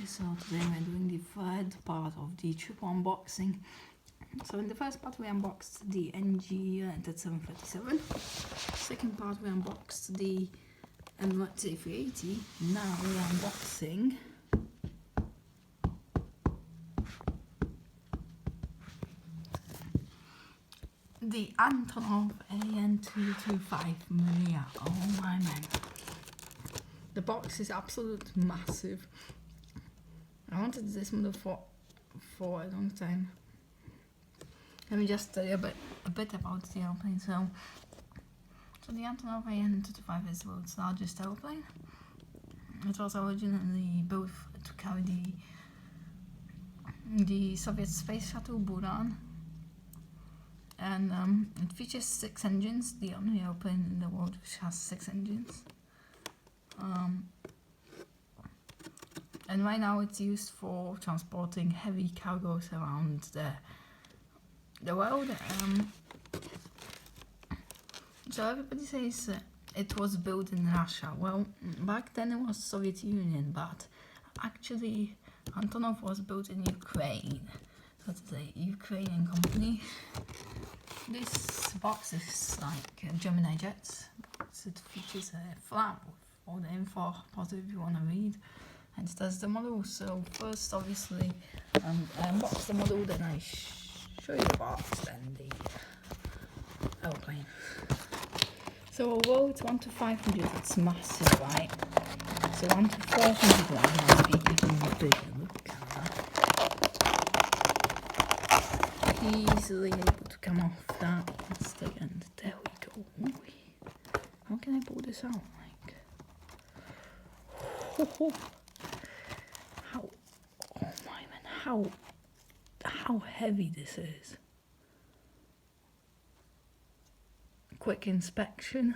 So today we're doing the third part of the triple unboxing. So in the first part we unboxed the NG 737. Second part we unboxed the Emirates A380. Now we're unboxing the Antonov AN-225 Mania. Oh my man. The box is absolutely massive. I wanted this model for a long time. Let me just tell you a bit about the airplane. So the Antonov AN-225 is the world's largest airplane. It was originally built to carry the Soviet space shuttle Buran, and it features 6 engines, the only airplane in the world which has 6 engines. And right now it's used for transporting heavy cargoes around the world. So everybody says it was built in Russia. Well, back then it was Soviet Union, but actually Antonov was built in Ukraine. So it's a Ukrainian company. This box is like Gemini jets. It features a flap with all the info, positive if you want to read. And that's the model. So first, obviously, I unbox the model, then I show you the box, then the airplane. So although it's 1 to 500, it's massive, right? So 1 to 400 line must be even bigger. Look at that. Easily able to come off that. Let's take it. There we go. Ooh. How can I pull this out? Like, how heavy this is. Quick inspection.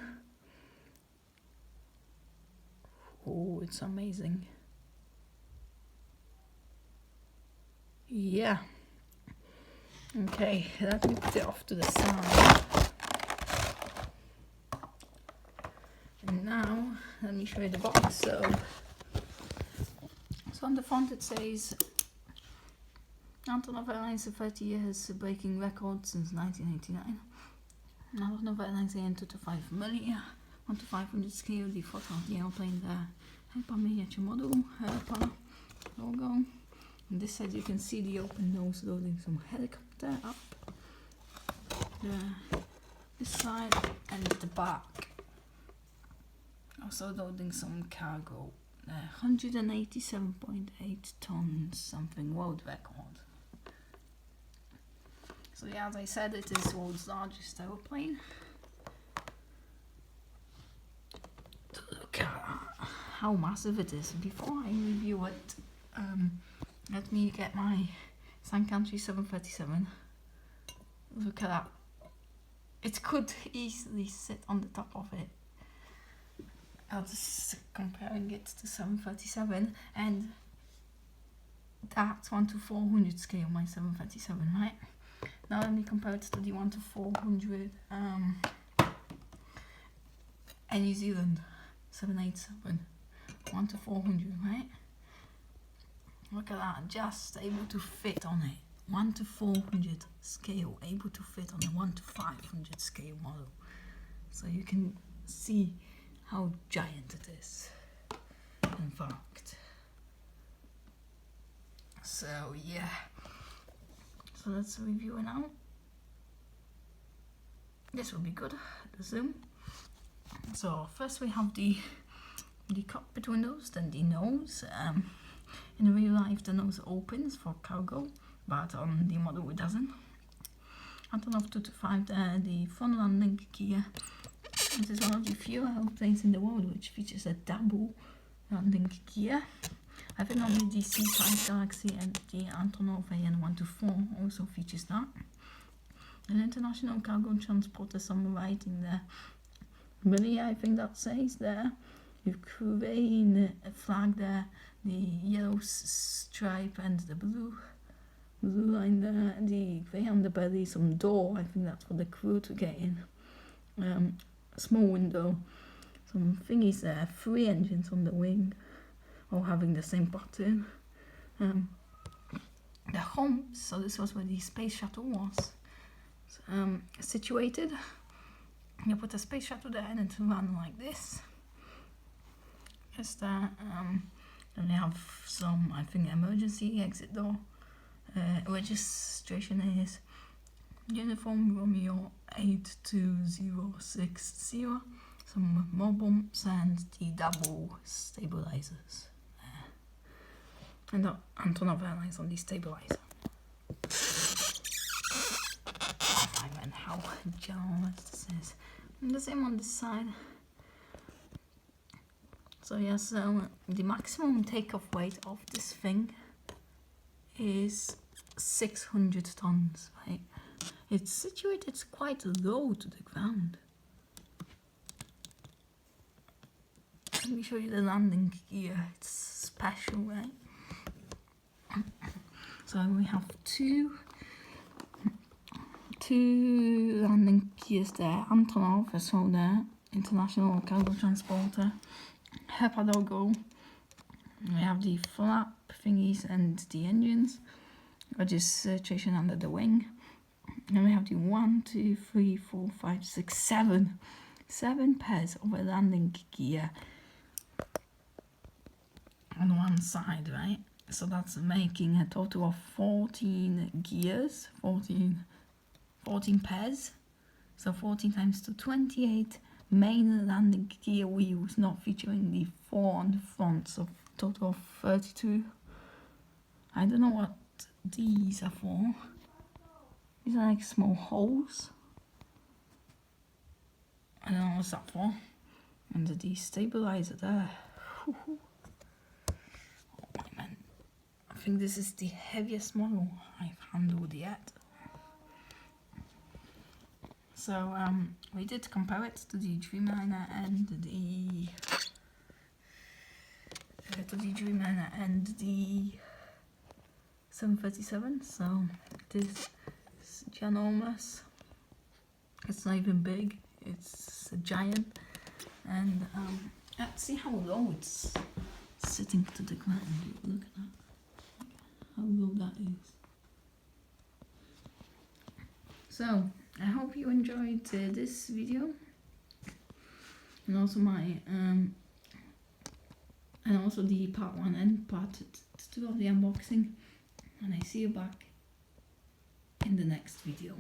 Oh, it's amazing. Yeah. Okay, let me put it off to the side. And now, let me show you the box. So on the front it says Antonov Airlines for 30 years, breaking records since 1989. Antonov Airlines AN-225 Mania, 1 to 500 scale, the photo of the airplane there. Herpa miniature model, Herpa logo. On this side you can see the open nose loading some helicopter up. This side and the back. Also loading some cargo. 187.8 tons, something world record. So yeah, as I said, it is the world's largest aeroplane. Look at how massive it is. Before I review it, let me get my Sun Country 737. Look at that. It could easily sit on the top of it. I was just comparing it to 737, and that's 1 to 400 scale, my 737, right? Now let me compare it to the 1 to 400 and New Zealand 787, 1 to 400, right? Look at that, just able to fit on it. 1 to 400 scale, able to fit on a 1 to 500 scale model. So you can see how giant it is, in fact. So yeah, so let's review it now. This will be good, the zoom. So first we have the cockpit windows, then the nose. In real life the nose opens for cargo, but on the model it doesn't. Antonov 225 there, the front landing gear. It is one of the few airplanes in the world which features a double landing gear. I think only the C5 Galaxy and the Antonov AN-125 also features that. An international cargo transporter, some writing there. Really, I think that says there. Ukraine flag there, the yellow stripe and the blue line there, the grey underbelly, some door, I think that's for the crew to get in. Small window, some thingies there, 3 engines on the wing, all having the same pattern. the humps. So this was where the space shuttle was situated. You put the space shuttle there and it ran like this. Just there. And they have some, I think, emergency exit door. Registration is Uniform Romeo 82060. Some more bumps and the double stabilizers. And the Antonov airlines on the stabilizer. I meant how general this is. And the same on this side. So yes, the maximum takeoff weight of this thing is 600 tons, right? It's situated quite low to the ground. Let me show you the landing gear. It's special, right? So we have two landing gears there. Antonov as well there. International Cargo Transporter. Herpa logo. We have the flap thingies and the engines. Registration under the wing. And we have the 1, 2, 3, 4, 5, 6, 7 pairs of a landing gear on one side, right? So that's making a total of 14 gears, 14 pairs. So 14 times 2, 28 main landing gear wheels, not featuring the 4 on the front, so total of 32. I don't know what these are for. These are like small holes. I don't know what's that for. And the destabilizer there. Oh my man. I think this is the heaviest model I've handled yet. So we did compare it to the Dreamliner and the 737. So it is ginormous. It's not even big. It's a giant. And let's see how low it's sitting to the ground. Look at that. How low that is. So I hope you enjoyed this video, and also my and also the part 1 and part 2 of the unboxing. And I see you back in the next video.